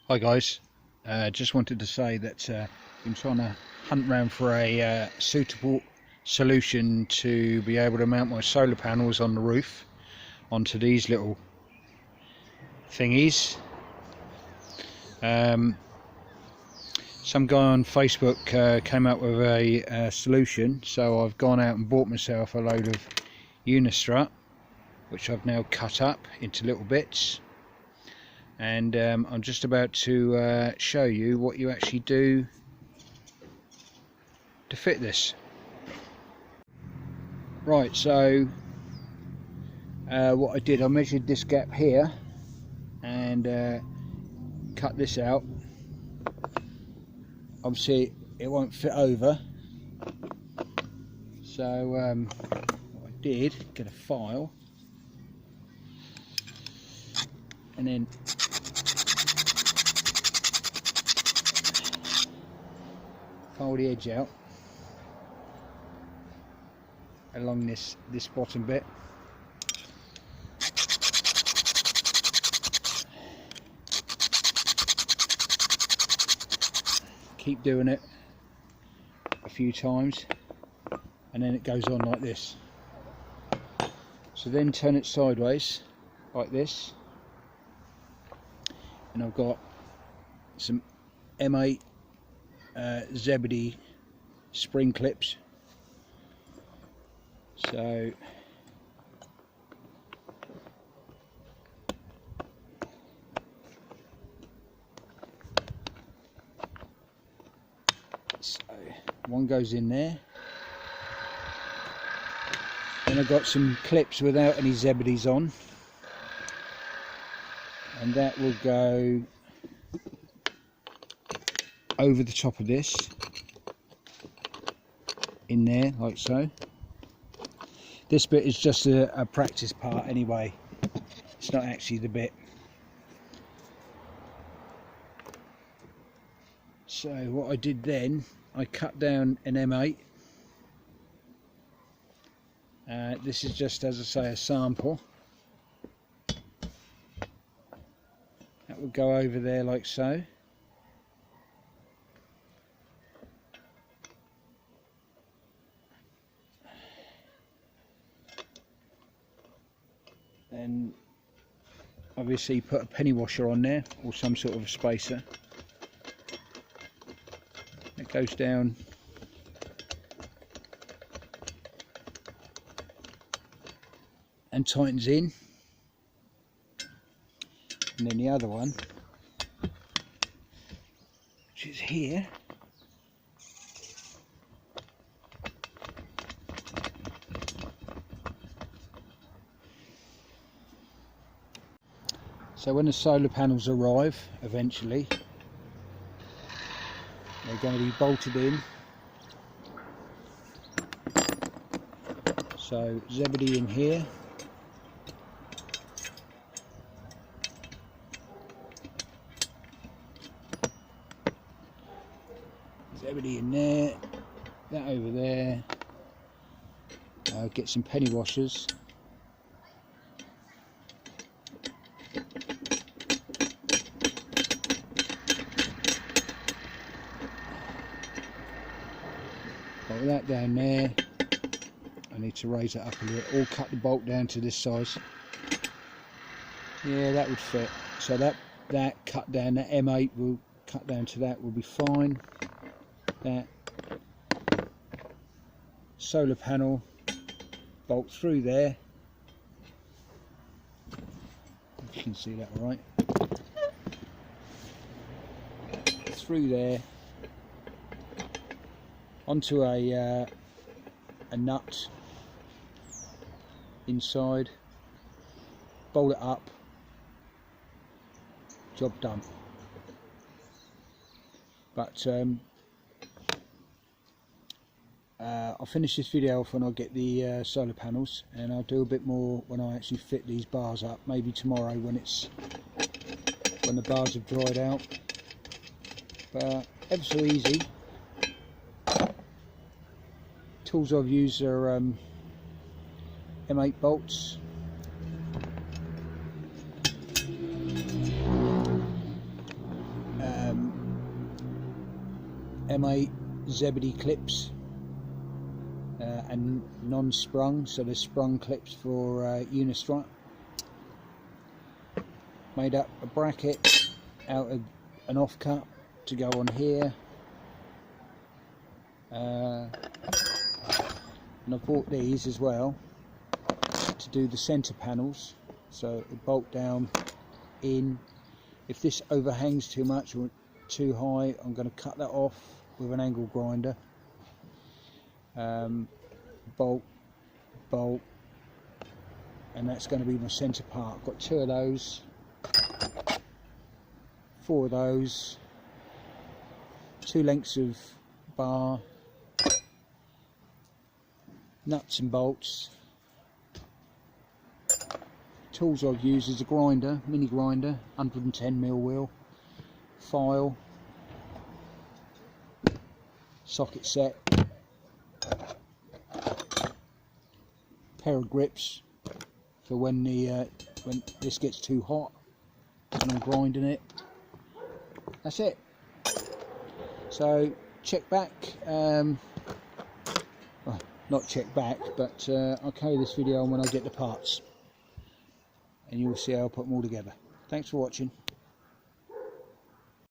Hi guys, just wanted to say that I've been trying to hunt around for a suitable solution to be able to mount my solar panels on the roof onto these little thingies. Some guy on Facebook came up with a solution, so I've gone out and bought myself a load of Uni-strut, which I've now cut up into little bits. And I'm just about to show you what you actually do to fit this. Right, so what I did, I measured this gap here and cut this out. Obviously it won't fit over, so what I did, get a file and then file the edge out along this bottom bit. Keep doing it a few times and then it goes on like this. So then turn it sideways like this, and I've got some M8 Zebedee spring clips. So one goes in there. Then I've got some clips without any Zebedees on, and that will go over the top of this in there like so. This bit is just a practice part anyway, it's not actually the bit. So what I did then, I cut down an M8. This is just, as I say, a sample. That will go over there like so. Then obviously put a penny washer on there or some sort of a spacer. It goes down and tightens in, and then the other one, which is here, so when the solar panels arrive eventually, they're going to be bolted in. So Zebedee in here, Zebedee in there, that over there. Get some penny washers. Got that down there. I need to raise it up a little, or cut the bolt down to this size. Yeah, that would fit. So that cut down, that M8 will cut down to that, will be fine. That solar panel bolt through there. You can see that all right. Through there onto a nut inside, bolt it up, job done. But I'll finish this video off when I get the solar panels, and I'll do a bit more when I actually fit these bars up, maybe tomorrow when the bars have dried out. But ever so easy. Tools I've used are M8 bolts, M8 Zebedee clips and non-sprung, so there's sprung clips for Uni-strut. Made up a bracket out of an offcut to go on here, and I bought these as well to do the centre panels, so it bolt down in. If this overhangs too much or too high, I'm going to cut that off with an angle grinder. Bolt, bolt, and that's going to be my centre part. I've got 2 of those, 4 of those, 2 lengths of bar, nuts and bolts. Tools I've used is a grinder, mini grinder, 110mm wheel, file, socket set, pair of grips for when this gets too hot and I'm grinding it. That's it. So check back, well, not check back, but I'll carry this video on when I get the parts, and you'll see how I put them all together. Thanks for watching.